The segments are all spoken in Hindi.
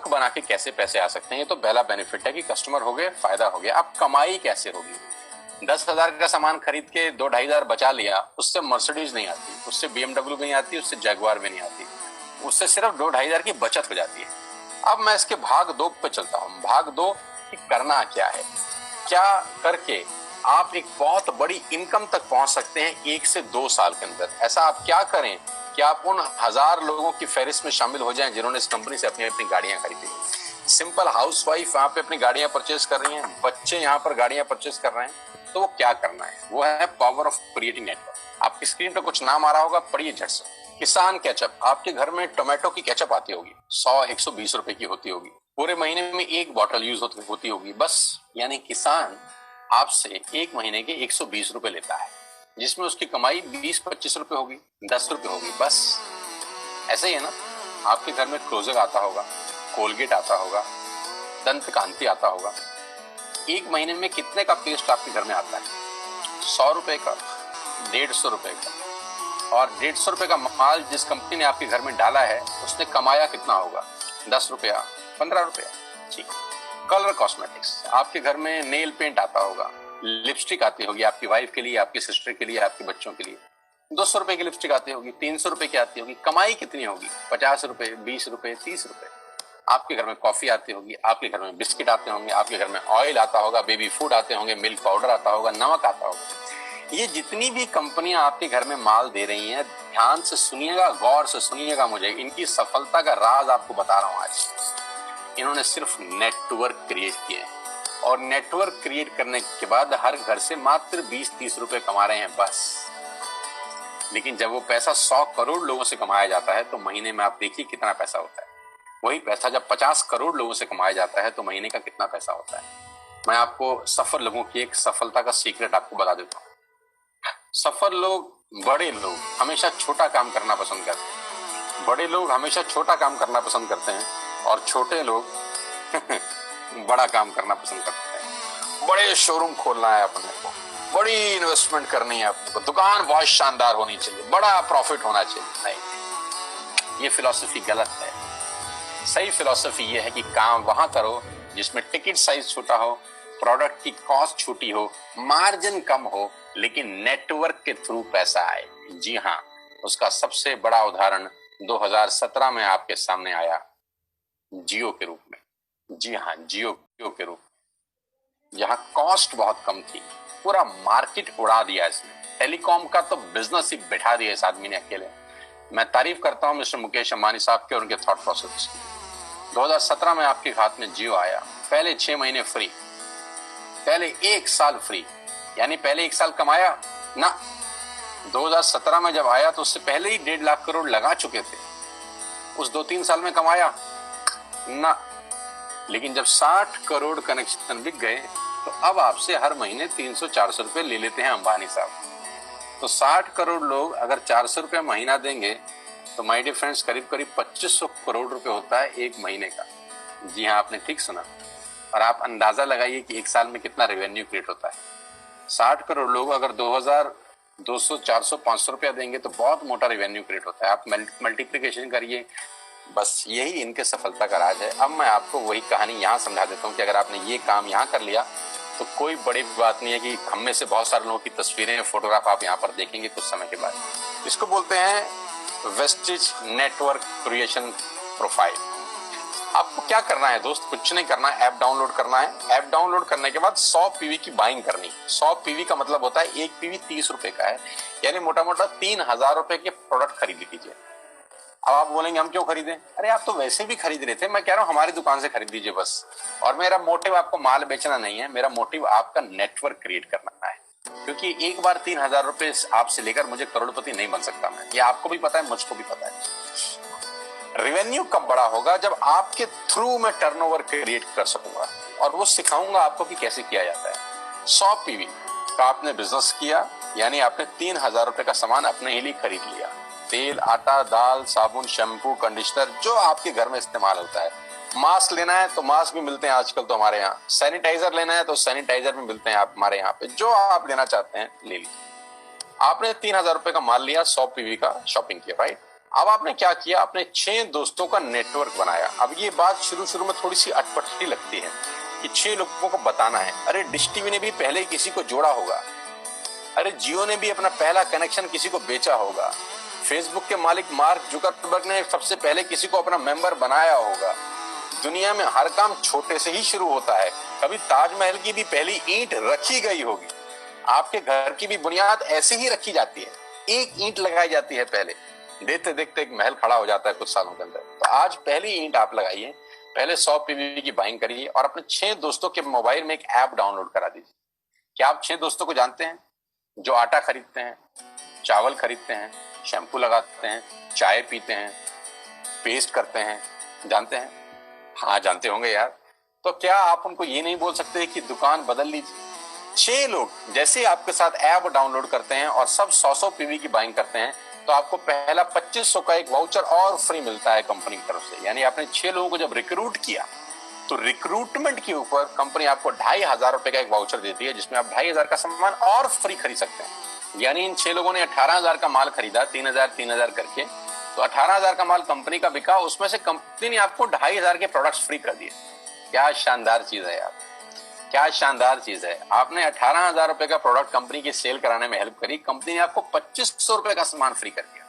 नेटवर्क बना के कैसे पैसे आ सकते हैं, ये तो पहला बेनिफिट है कि कस्टमर हो गए, फायदा हो गया। अब कमाई कैसे होगी? 10,000 का सामान खरीद के 2-2,500 बचा लिया, उससे मर्सिडीज नहीं आती, उससे BMW भी नहीं आती, उससे जगुआर भी नहीं आती, उससे सिर्फ 2-2,500 की बचत हो जाती है। अब मैं इसके भाग 2 पे चलता हूँ। भाग 2 कि करना क्या है, क्या करके आप एक बहुत बड़ी इनकम तक पहुंच सकते हैं 1 से 2 साल के अंदर। ऐसा आप क्या करें कि आप उन 1000 लोगों की फहरिस्त में शामिल हो जाएं जिन्होंने इस कंपनी से अपनी अपनी गाड़ियां खरीदी। सिंपल हाउसवाइफ यहाँ पे अपनी गाड़ियां परचेज कर रही हैं, बच्चे यहाँ पर गाड़ियां परचेज कर रहे हैं, तो वो क्या करना है? वो है पावर ऑफ क्रिएटिंग नेटवर्क। आपकी स्क्रीन पर कुछ नाम आ रहा होगा, पढ़िए झट से। किसान केचप, आपके घर में टोमेटो की केचप आती होगी, 100-120 रुपए की होती होगी, पूरे महीने में 1 बॉटल यूज होती होगी बस। यानी किसान आपसे 1 महीने के 120 रुपए लेता है, जिसमें उसकी कमाई 20-25 रुपए होगी, 10 रुपए होगी बस। ऐसे ही है ना, आपके घर में क्लोजर आता होगा, कोलगेट आता होगा, दंत कांति आता होगा। 1 महीने में कितने का पेस्ट आपके घर में आता है? 100 रुपए का, 150 रुपए का। और 150 रुपए का माल जिस कंपनी ने आपके घर में डाला है, उसने कमाया कितना होगा? 10 रुपया, 15 रुपया। ठीक। कलर कॉस्मेटिक्स, आपके घर में नेल पेंट आता होगा, लिपस्टिक आती होगी आपकी वाइफ के लिए, आपकी सिस्टर के लिए, आपके बच्चों के लिए। 200 रुपए की लिपस्टिक आती होगी, 300 रुपए की आती होगी। कमाई कितनी होगी? 50 रुपए, 20 रुपए, 30 रुपए। आपके घर में कॉफी आती होगी, आपके घर में बिस्किट आते होंगे, आपके घर में ऑयल आता होगा, बेबी फूड आते होंगे, मिल्क पाउडर आता होगा, नमक आता होगा। ये जितनी भी कंपनियां आपके घर में माल दे रही हैं, ध्यान से सुनिएगा, गौर से सुनिएगा मुझे, इनकी सफलता का राज आपको बता रहा हूं आज। इन्होंने सिर्फ नेटवर्क क्रिएट किए हैं, और नेटवर्क क्रिएट करने के बाद हर घर से मात्र 20-30 रुपए कमा रहे हैं बस। लेकिन जब वो पैसा 100 करोड़ लोगों से कमाया जाता है, तो महीने में आप देखिए कितना पैसा होता है। वही पैसा जब 50 करोड़ लोगों से कमाया जाता है, तो महीने का कितना पैसा होता है। मैं आपको सफल लोगों की एक सफलता का सीक्रेट आपको बता देता हूँ। सफल लोग, बड़े लोग हमेशा छोटा काम करना पसंद करते हैं। बड़े लोग हमेशा छोटा काम करना पसंद करते हैं, और छोटे लोग बड़ा काम करना पसंद करते हैं। बड़े शोरूम खोलना है अपने को, बड़ी इन्वेस्टमेंट करनी है अपने को, दुकान बहुत शानदार होनी चाहिए, बड़ा प्रॉफिट होना चाहिए। नहीं, ये फिलॉसफी गलत है। सही फिलॉसफी ये है कि काम वहां करो जिसमें टिकट साइज छोटा हो, प्रोडक्ट की कॉस्ट छोटी हो, मार्जिन कम हो, लेकिन नेटवर्क के थ्रू पैसा आए। जी हाँ, उसका सबसे बड़ा उदाहरण 2017 में आपके सामने आया, जियो के रूप में। जी हाँ, जियो के रूप में, जहां कॉस्ट बहुत कम थी, पूरा मार्केट उड़ा दिया इसने। टेलीकॉम का तो बिजनेस ही बैठा दिया इस आदमी ने अकेले। मैं तारीफ करता हूं मिस्टर मुकेश अंबानी साहब के और उनके थॉट प्रोसेस की। 2017 में आपके हाथ में जियो आया, पहले 6 महीने फ्री, पहले 1 साल फ्री, यानी पहले 1 साल कमाया ना। 2017 में जब आया तो उससे पहले ही 1.5 लाख करोड़ लगा चुके थे, उस 2-3 साल में कमाया ना। लेकिन जब 60 करोड़ कनेक्शन बिक गए, तो अब आपसे हर महीने 300-400 रुपए ले लेते हैं अंबानी साहब। तो 60 करोड़ लोग अगर 400 रुपए महीना देंगे, तो माय डियर फ्रेंड्स करीब करीब 2500 करोड़ रुपए होता है 1 महीने का। जी हाँ, आपने ठीक सुना। और आप अंदाजा लगाइए कि 1 साल में कितना रेवेन्यू क्रिएट होता है। 60 करोड़ लोग अगर 2000, 200, 400, 500 रुपया देंगे, तो बहुत मोटा रेवेन्यू क्रिएट होता है। आप मल्टीप्लिकेशन करिए, बस यही इनके सफलता का राज है। अब मैं आपको वही कहानी यहाँ समझा देता हूँ कि अगर आपने ये काम यहाँ कर लिया, तो कोई बड़ी बात नहीं है कि हम में से बहुत सारे लोगों की तस्वीरें, फोटोग्राफ आप यहाँ पर देखेंगे कुछ समय के बाद। इसको बोलते हैं वेस्टेज नेटवर्क क्रिएशन प्रोफाइल। आपको क्या करना है दोस्त? कुछ नहीं करना है, ऐप डाउनलोड करना है। ऐप डाउनलोड करने के बाद 100 पीवी की बाइंग करनी है। 100 पीवी का मतलब होता है 1 पीवी 30 रुपए का है, यानी मोटा मोटा 3000 रुपए के प्रोडक्ट खरीद लीजिए। अब आप बोलेंगे हम क्यों खरीदें? अरे आप तो वैसे भी खरीद रहे थे, मैं कह रहा हूँ हमारी दुकान से खरीद लीजिए बस। और मेरा मोटिव आपको माल बेचना नहीं है, मेरा मोटिव आपका नेटवर्क क्रिएट करना है। क्योंकि एक बार 3000 रुपए आपसे लेकर मुझे करोड़पति नहीं बन सकता मैं, ये आपको भी पता है, मुझको भी पता है। रेवेन्यू कब बड़ा होगा? जब आपके थ्रू मैं टर्नओवर क्रिएट कर सकूंगा, और वो सिखाऊंगा आपको कि कैसे किया जाता है। 100 पीवी का आपने बिजनेस किया, यानी आपने 3000 रुपए का सामान अपने ही लिए खरीद लिया। तेल, आटा, दाल, साबुन, शैम्पू, कंडीशनर, जो आपके घर में इस्तेमाल होता है। मास्क लेना है तो मास्क भी मिलते हैं आजकल तो हमारे यहाँ। सैनिटाइजर लेना है तो सैनिटाइजर भी मिलते हैं आप हमारे यहाँ पे। जो आप लेना चाहते हैं ले लीजिए। आपने 3000 रुपए का माल लिया, 100 पीवी का शॉपिंग किया, राइट? अब आपने क्या किया, आपने 6 दोस्तों का नेटवर्क बनाया। अब ये बात शुरू शुरू में थोड़ी सी अटपटी लगती है कि 6 लोगों को बताना है। अरे डिश टीवी ने भी पहले किसी को जोड़ा होगा, अरे जियो ने भी अपना पहला कनेक्शन किसी को बेचा होगा, फेसबुक के मालिक मार्क जुकरबर्ग ने सबसे पहले किसी को अपना मेंबर बनाया होगा। दुनिया में हर काम छोटे से ही शुरू होता है। कभी ताजमहल की भी पहली ईंट रखी गई होगी, आपके घर की भी बुनियाद ऐसे ही रखी जाती है, एक ईंट लगाई जाती है पहले, देखते देखते एक महल खड़ा हो जाता है कुछ सालों के अंदर। तो आज पहली ईंट आप लगाइए, पहले 100 पीवी की बाइंग करिए और अपने 6 दोस्तों के मोबाइल में एक ऐप डाउनलोड करा दीजिए। क्या आप 6 दोस्तों को जानते हैं जो आटा खरीदते हैं, चावल खरीदते हैं, शैम्पू लगाते हैं, चाय पीते हैं, पेस्ट करते हैं? जानते हैं? हाँ जानते होंगे यार। तो क्या आप उनको ये नहीं बोल सकते कि दुकान बदल लीजिए? 6 लोग जैसे आपके साथ ऐप डाउनलोड करते हैं और सब 100 पीवी की बाइंग करते हैं तो आपको पहला 2500 का एक वाउचर और फ्री मिलता है कंपनी की तरफ से। यानी आपने 6 लोगों को जब रिक्रूट किया तो रिक्रूटमेंट के ऊपर कंपनी आपको 2500 रुपए का एक वाउचर देती है जिसमें आप 2500 का सामान और फ्री खरीद सकते हैं। यानी इन 6 लोगों ने 18,000 का माल खरीदा, 3,000 करके, तो 18,000 का माल कंपनी का बिका, उसमें से कंपनी ने आपको 2500 के प्रोडक्ट्स फ्री कर दिए। क्या शानदार चीज है यार, क्या शानदार चीज है। आपने 18,000 रुपए का प्रोडक्ट कंपनी की सेल कराने में हेल्प करी, कंपनी ने आपको 2500 रुपए का सामान फ्री कर दिया।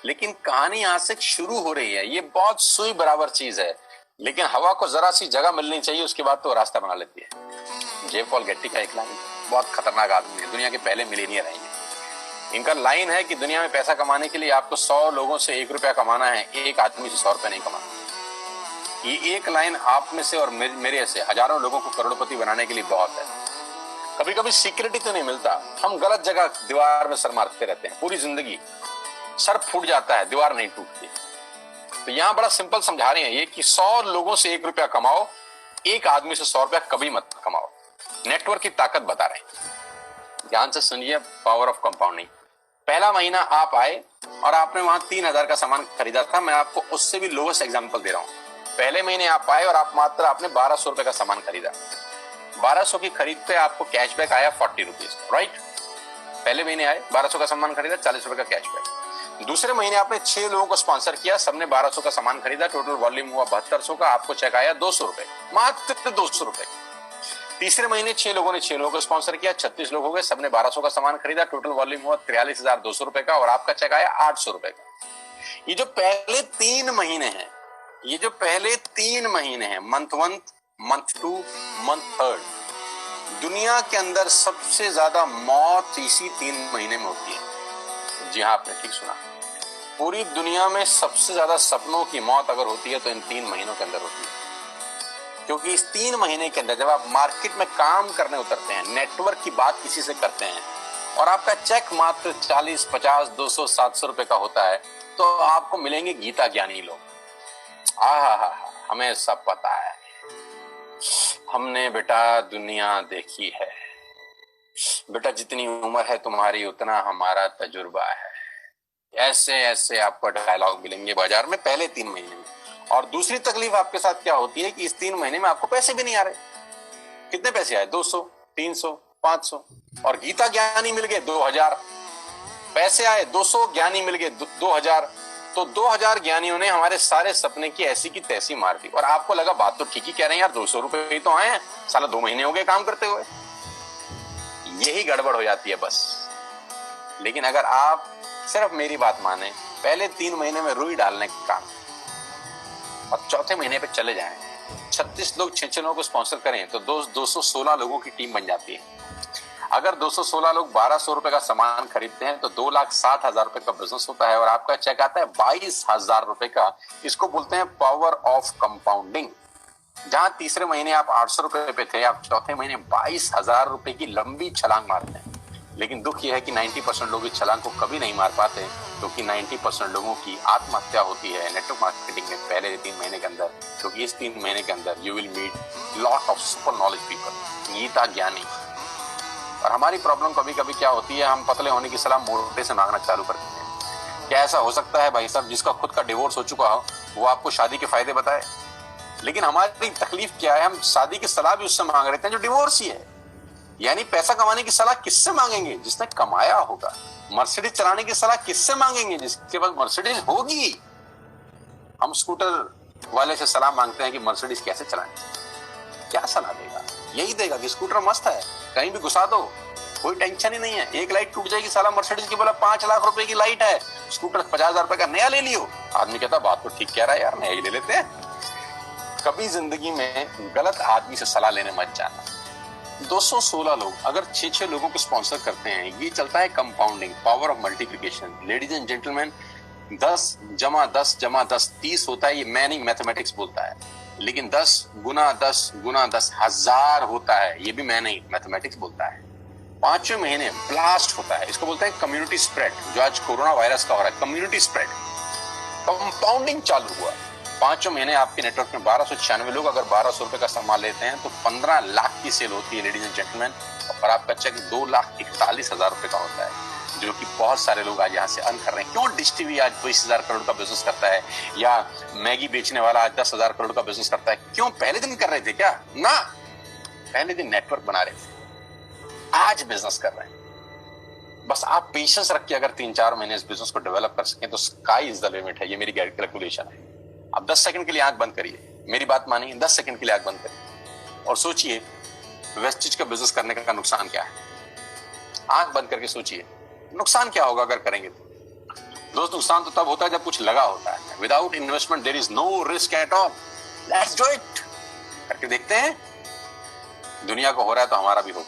लेकिन कहानी यहां से शुरू हो रही है। ये बहुत सुई बराबर चीज है, लेकिन हवा को जरा सी जगह मिलनी चाहिए, उसके बाद तो रास्ता बना लेती है। जे पॉल गेट्टी का एक लाइन, बहुत खतरनाक आदमी है, दुनिया के पहले मिलेनियर है। इनका लाइन है कि दुनिया में पैसा कमाने के लिए आपको 100 लोगों से 1 रुपया कमाना है, एक आदमी से 100 रुपया नहीं कमाना। ये एक लाइन आप में से और मेरे से हजारों लोगों को करोड़पति बनाने के लिए बहुत है। कभी कभी सिक्योरिटी तो नहीं मिलता, हम गलत जगह दीवार में सर मारते रहते हैं, पूरी जिंदगी सर फूट जाता है, दीवार नहीं टूटती। तो यहां बड़ा सिंपल समझा रहे हैं ये कि 100 लोगों से 1 रुपया कमाओ, एक आदमी से 100 रुपया कभी मत कमाओ। नेटवर्क की ताकत बता रहे हैं, ध्यान से सुनिए, पावर ऑफ कंपाउंडिंग। पहला महीना आप आए और आपने वहां 3,000 का सामान खरीदा था। मैं आपको उससे भी लोएस्ट एग्जांपल दे रहा हूं। पहले महीने आप आए और आप मात्र आपने 1200 रुपए का सामान खरीदा। 1200 की खरीद पे आपको कैशबैक आया 40 रुपीज, राइट? पहले महीने आए, 1200 का सामान खरीदा, 40 रुपए का कैशबैक। दूसरे महीने आपने 6 लोगों को स्पॉन्सर किया, सबने 1200 का सामान खरीदा, टोटल वॉल्यूम हुआ 7200 का, आपको चेक आया 200 रुपए, मात्र 200 रुपए। तीसरे महीने 6 लोगों ने 6 लोगों को स्पॉन्सर किया, 36 लोग हो गए, सबने 1200 का सामान खरीदा, टोटल वॉल्यूम हुआ 43,200 रुपए का और आपका चेक आया 800 रुपए का। ये जो पहले 3 महीने हैं, ये जो पहले 3 महीने हैं, मंथ 1, मंथ 2, मंथ 3, दुनिया के अंदर सबसे ज्यादा मौत इसी 3 महीने में होती है। जी हाँ, आपने ठीक सुना, पूरी दुनिया में सबसे ज्यादा सपनों की मौत अगर होती है तो इन 3 महीनों के अंदर होती है। क्योंकि इस 3 महीने के अंदर जब आप मार्केट में काम करने उतरते हैं, नेटवर्क की बात किसी से करते हैं और आपका चेक मात्र 40, 50, 200, 700 रुपए का होता है, तो आपको मिलेंगे गीता ज्ञानी लोग। हमें सब पता है, हमने बेटा दुनिया देखी है, बेटा जितनी उम्र है तुम्हारी उतना हमारा तजुर्बा है। ऐसे ऐसे आपको डायलॉग मिलेंगे बाजार में पहले 3 महीने में। और दूसरी तकलीफ आपके साथ क्या होती है कि इस 3 महीने में आपको पैसे भी नहीं आ रहे। कितने पैसे आए? 200, 300, 500, और गीता ज्ञानी मिल गए 2000। पैसे आए 200, ज्ञानी मिल गए 2000। तो 2000 ज्ञानियों ने हमारे सारे सपने की ऐसी की तैसी मार दी। और आपको लगा बात तो ठीक ही कह रहे हैं यार, 200 रुपए ही तो आए हैं, साला 2 महीने हो गए काम करते हुए। यही गड़बड़ हो जाती है बस। लेकिन अगर आप सिर्फ मेरी बात माने, पहले 3 महीने में रुई डालने का काम और चौथे महीने पे चले जाएं, 36 लोग 6 लोगों को स्पॉन्सर करें तो 216 लोगों की टीम बन जाती है। अगर 216 लोग 1200 रुपए का सामान खरीदते हैं तो 2,60,000 रुपए का बिजनेस होता है और आपका चेक आता है 22,000 रुपए का। इसको बोलते हैं पावर ऑफ कंपाउंडिंग। जहां तीसरे महीने आप 800 रुपए पे थे, आप चौथे महीने 22,000 रुपए की लंबी छलांग मारते हैं। लेकिन दुख यह है कि 90% लोग इस छलांग को कभी नहीं मार पाते, क्योंकि 90% लोगों की आत्महत्या होती है नेटवर्क मार्केटिंग में पहले 3 महीने के अंदर। क्योंकि इस 3 महीने के अंदर you will meet lot of super knowledge people, Gita ज्ञानी। और हमारी प्रॉब्लम कभी कभी क्या होती है, हम पतले होने की सलाह मोटे से मांगना चालू कर देते हैं। क्या ऐसा हो सकता है भाई साहब, जिसका खुद का डिवोर्स हो चुका हो वो आपको शादी के फायदे बताए? लेकिन हमारी तकलीफ क्या है, हम शादी की सलाह भी उससे मांग रहे हैं जो डिवोर्स ही है। यानी पैसा कमाने की सलाह किससे मांगेंगे? जिसने कमाया होगा। मर्सिडीज चलाने की सलाह किससे मांगेंगे? जिसके पास मर्सिडीज होगी। हम स्कूटर वाले से सलाह मांगते हैं कि मर्सिडीज कैसे चलाएं। क्या सलाह देगा? यही देगा कि स्कूटर मस्त है, कहीं भी घुसा दो, कोई टेंशन ही नहीं है। एक लाइट टूट जाएगी, साला मर्सिडीज की बोला 5 लाख रुपए की लाइट है, स्कूटर 50,000 रुपए का नया ले लियो। आदमी कहता बात तो ठीक कह रहा है यार, नया ही ले लेते हैं। कभी जिंदगी में गलत आदमी से सलाह लेने मत जाना। 216 लोग अगर 6-6 लोगों को स्पॉन्सर करते हैं, ये चलता है compounding, power of multiplication. Ladies and gentleman, 10 जमा 10 जमा 10 30 होता है। ये मैं नहीं, मैथमेटिक्स बोलता है। लेकिन 10 गुना 10 गुना 10 1000 होता है। ये भी मैं नहीं, मैथमेटिक्स बोलता है। 5वें महीने ब्लास्ट होता है, इसको बोलते हैं कम्युनिटी स्प्रेड। जो आज कोरोना वायरस का हो रहा है, कम्युनिटी स्प्रेड, कंपाउंडिंग चालू हुआ। 5वें महीने आपके नेटवर्क में 1296 लोग अगर 1200 रुपए का सामान लेते हैं तो 15 लाख की सेल होती है लेडीज एंड जेंटलमैन। और आपका चेक 2,41,000 रुपए का होता है, जो कि बहुत सारे लोग आज यहाँ से अर्न कर रहे हैं। क्यों डिश टीवी आज 20,000 करोड़ का बिजनेस करता है, या मैगी बेचने वाला आज 10,000 करोड़ का बिजनेस करता है? क्यों? पहले दिन कर रहे थे क्या? ना, पहले दिन नेटवर्क बना रहे थे, आज बिजनेस कर रहे हैं। बस आप पेशेंस रख के अगर 3-4 महीने इस बिजनेस को डेवलप कर सकें तो स्काई इज द लिमिट है। ये मेरी कैलकुलेशन है। आप 10 सेकंड के लिए आंख बंद करिए, मेरी बात मानिए, 10 सेकंड के लिए आंख बंद करिए और सोचिए वेस्टेज का बिजनेस करने का नुकसान क्या है। आंख बंद करके सोचिए नुकसान क्या होगा अगर करेंगे तो। दोस्त, नुकसान तो तब होता है जब कुछ लगा होता है। Without investment there is no risk at all. Let's do it. करके देखते हैं, दुनिया को हो रहा है तो हमारा भी होगा।